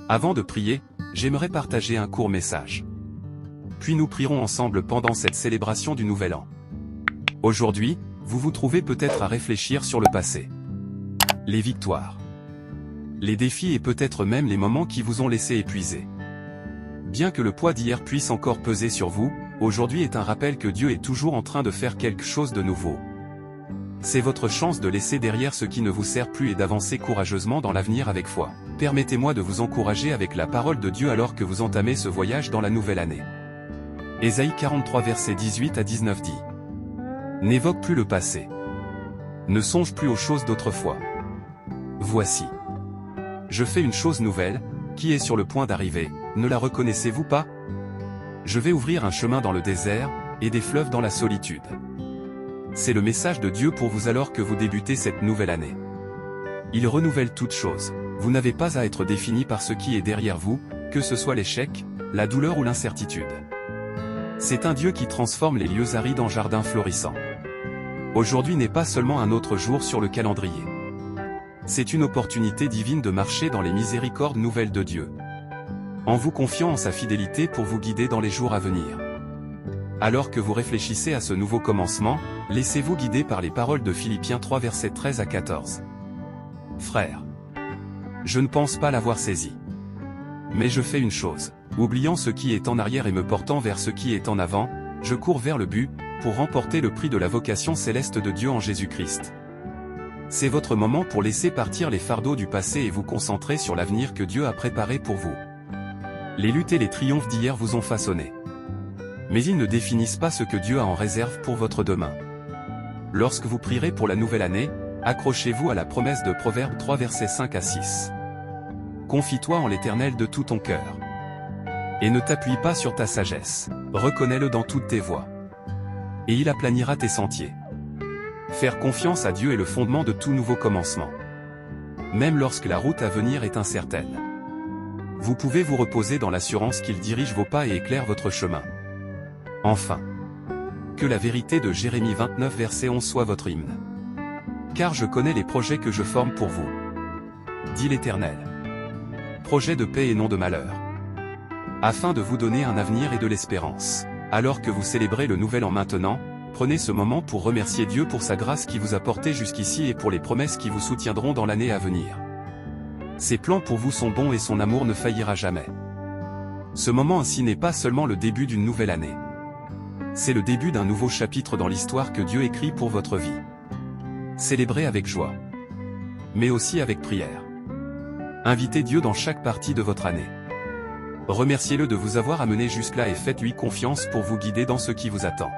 Avant de prier, j'aimerais partager un court message. Puis nous prierons ensemble pendant cette célébration du Nouvel An. Aujourd'hui, vous vous trouvez peut-être à réfléchir sur le passé. Les victoires. Les défis et peut-être même les moments qui vous ont laissé épuisés. Bien que le poids d'hier puisse encore peser sur vous, aujourd'hui est un rappel que Dieu est toujours en train de faire quelque chose de nouveau. C'est votre chance de laisser derrière ce qui ne vous sert plus et d'avancer courageusement dans l'avenir avec foi. Permettez-moi de vous encourager avec la parole de Dieu alors que vous entamez ce voyage dans la nouvelle année. Ésaïe 43 versets 18 à 19 dit: N'évoque plus le passé. Ne songe plus aux choses d'autrefois. Voici. Je fais une chose nouvelle, qui est sur le point d'arriver, ne la reconnaissez-vous pas? Je vais ouvrir un chemin dans le désert, et des fleuves dans la solitude. C'est le message de Dieu pour vous alors que vous débutez cette nouvelle année. Il renouvelle toutes choses. Vous n'avez pas à être défini par ce qui est derrière vous, que ce soit l'échec, la douleur ou l'incertitude. C'est un Dieu qui transforme les lieux arides en jardins florissants. Aujourd'hui n'est pas seulement un autre jour sur le calendrier. C'est une opportunité divine de marcher dans les miséricordes nouvelles de Dieu, en vous confiant en sa fidélité pour vous guider dans les jours à venir. Alors que vous réfléchissez à ce nouveau commencement, laissez-vous guider par les paroles de Philippiens 3 versets 13 à 14. Frères, je ne pense pas l'avoir saisi. Mais je fais une chose, oubliant ce qui est en arrière et me portant vers ce qui est en avant, je cours vers le but, pour remporter le prix de la vocation céleste de Dieu en Jésus-Christ. C'est votre moment pour laisser partir les fardeaux du passé et vous concentrer sur l'avenir que Dieu a préparé pour vous. Les luttes et les triomphes d'hier vous ont façonné. Mais ils ne définissent pas ce que Dieu a en réserve pour votre demain. Lorsque vous prierez pour la nouvelle année, accrochez-vous à la promesse de Proverbes 3 versets 5 à 6. Confie-toi en l'Éternel de tout ton cœur. Et ne t'appuie pas sur ta sagesse, reconnais-le dans toutes tes voies. Et il aplanira tes sentiers. Faire confiance à Dieu est le fondement de tout nouveau commencement. Même lorsque la route à venir est incertaine. Vous pouvez vous reposer dans l'assurance qu'il dirige vos pas et éclaire votre chemin. Enfin, que la vérité de Jérémie 29 verset 11 soit votre hymne. Car je connais les projets que je forme pour vous, dit l'Éternel. Projets de paix et non de malheur. Afin de vous donner un avenir et de l'espérance. Alors que vous célébrez le Nouvel An maintenant, prenez ce moment pour remercier Dieu pour sa grâce qui vous a porté jusqu'ici et pour les promesses qui vous soutiendront dans l'année à venir. Ses plans pour vous sont bons et son amour ne faillira jamais. Ce moment ainsi n'est pas seulement le début d'une nouvelle année. C'est le début d'un nouveau chapitre dans l'histoire que Dieu écrit pour votre vie. Célébrez avec joie. Mais aussi avec prière. Invitez Dieu dans chaque partie de votre année. Remerciez-le de vous avoir amené jusque-là et faites-lui confiance pour vous guider dans ce qui vous attend.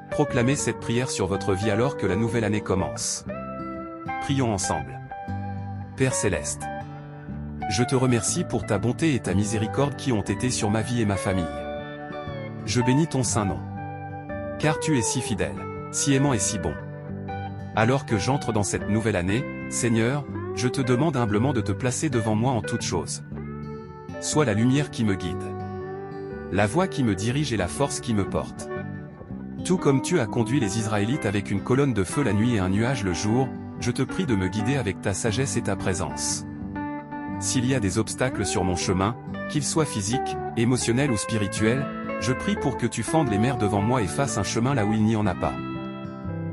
Proclamez cette prière sur votre vie alors que la nouvelle année commence. Prions ensemble. Père Céleste, je te remercie pour ta bonté et ta miséricorde qui ont été sur ma vie et ma famille. Je bénis ton saint nom. Car tu es si fidèle, si aimant et si bon. Alors que j'entre dans cette nouvelle année, Seigneur, je te demande humblement de te placer devant moi en toutes choses. Sois la lumière qui me guide, la voix qui me dirige et la force qui me porte. Tout comme tu as conduit les Israélites avec une colonne de feu la nuit et un nuage le jour, je te prie de me guider avec ta sagesse et ta présence. S'il y a des obstacles sur mon chemin, qu'ils soient physiques, émotionnels ou spirituels, je prie pour que tu fendes les mers devant moi et fasses un chemin là où il n'y en a pas.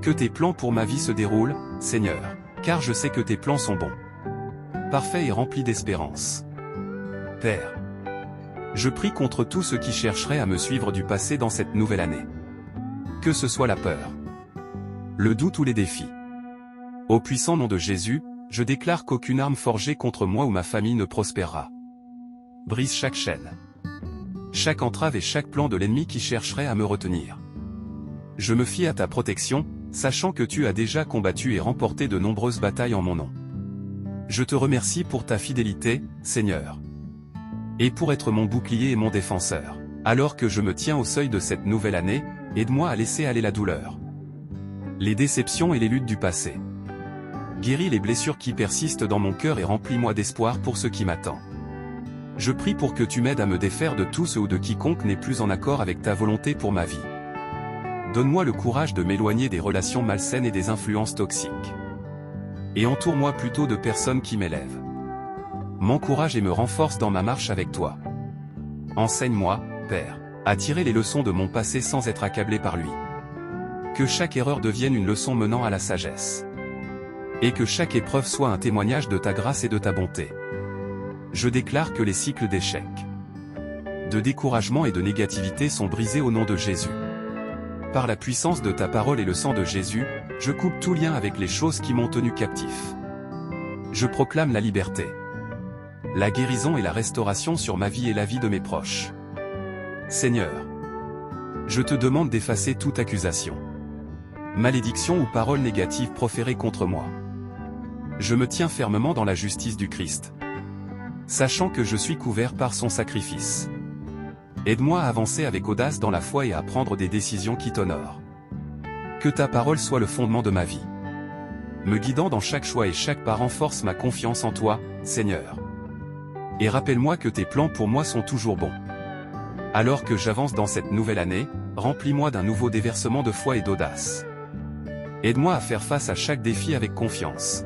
Que tes plans pour ma vie se déroulent, Seigneur, car je sais que tes plans sont bons, parfaits et remplis d'espérance. Père, je prie contre tout ce qui chercherait à me suivre du passé dans cette nouvelle année. Que ce soit la peur, le doute ou les défis. Au puissant nom de Jésus, je déclare qu'aucune arme forgée contre moi ou ma famille ne prospérera. Brise chaque chaîne, chaque entrave et chaque plan de l'ennemi qui chercherait à me retenir. Je me fie à ta protection, sachant que tu as déjà combattu et remporté de nombreuses batailles en mon nom. Je te remercie pour ta fidélité, Seigneur. Et pour être mon bouclier et mon défenseur. Alors que je me tiens au seuil de cette nouvelle année, aide-moi à laisser aller la douleur, les déceptions et les luttes du passé. Guéris les blessures qui persistent dans mon cœur et remplis-moi d'espoir pour ce qui m'attend. Je prie pour que tu m'aides à me défaire de tout ce ou de quiconque n'est plus en accord avec ta volonté pour ma vie. Donne-moi le courage de m'éloigner des relations malsaines et des influences toxiques. Et entoure-moi plutôt de personnes qui m'élèvent. M'encourage et me renforce dans ma marche avec toi. Enseigne-moi, Père, à tirer les leçons de mon passé sans être accablé par lui. Que chaque erreur devienne une leçon menant à la sagesse. Et que chaque épreuve soit un témoignage de ta grâce et de ta bonté. Je déclare que les cycles d'échecs, de découragement et de négativité sont brisés au nom de Jésus. Par la puissance de ta parole et le sang de Jésus, je coupe tout lien avec les choses qui m'ont tenu captif. Je proclame la liberté, la guérison et la restauration sur ma vie et la vie de mes proches. Seigneur, je te demande d'effacer toute accusation, malédiction ou parole négative proférée contre moi. Je me tiens fermement dans la justice du Christ, sachant que je suis couvert par son sacrifice. Aide-moi à avancer avec audace dans la foi et à prendre des décisions qui t'honorent. Que ta parole soit le fondement de ma vie, me guidant dans chaque choix et chaque pas. Renforce ma confiance en toi, Seigneur. Et rappelle-moi que tes plans pour moi sont toujours bons. Alors que j'avance dans cette nouvelle année, remplis-moi d'un nouveau déversement de foi et d'audace. Aide-moi à faire face à chaque défi avec confiance,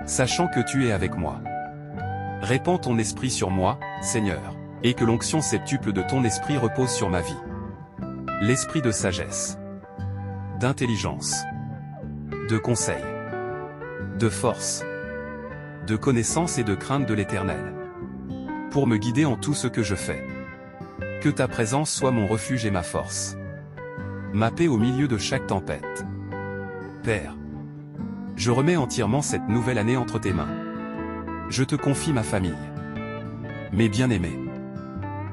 sachant que tu es avec moi. Répands ton esprit sur moi, Seigneur, et que l'onction septuple de ton esprit repose sur ma vie. L'esprit de sagesse, d'intelligence, de conseil, de force, de connaissance et de crainte de l'Éternel, pour me guider en tout ce que je fais. Que ta présence soit mon refuge et ma force, ma paix au milieu de chaque tempête. Père, je remets entièrement cette nouvelle année entre tes mains. Je te confie ma famille, mes bien-aimés,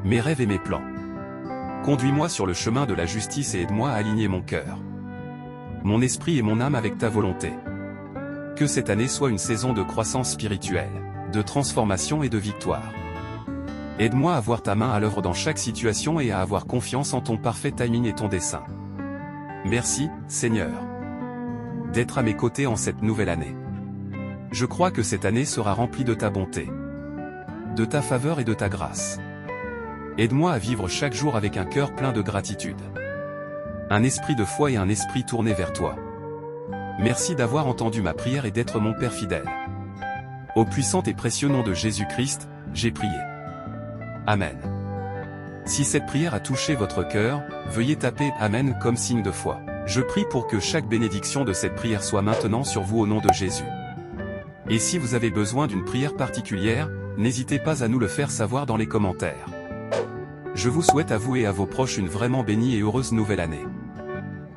mes rêves et mes plans. Conduis-moi sur le chemin de la justice et aide-moi à aligner mon cœur, mon esprit et mon âme avec ta volonté. Que cette année soit une saison de croissance spirituelle, de transformation et de victoire. Aide-moi à voir ta main à l'œuvre dans chaque situation et à avoir confiance en ton parfait timing et ton dessein. Merci, Seigneur, d'être à mes côtés en cette nouvelle année. Je crois que cette année sera remplie de ta bonté, de ta faveur et de ta grâce. Aide-moi à vivre chaque jour avec un cœur plein de gratitude, un esprit de foi et un esprit tourné vers toi. Merci d'avoir entendu ma prière et d'être mon Père fidèle. Au puissant et précieux nom de Jésus-Christ, j'ai prié. Amen. Si cette prière a touché votre cœur, veuillez taper « Amen » comme signe de foi. Je prie pour que chaque bénédiction de cette prière soit maintenant sur vous au nom de Jésus. Et si vous avez besoin d'une prière particulière, n'hésitez pas à nous le faire savoir dans les commentaires. Je vous souhaite à vous et à vos proches une vraiment bénie et heureuse nouvelle année.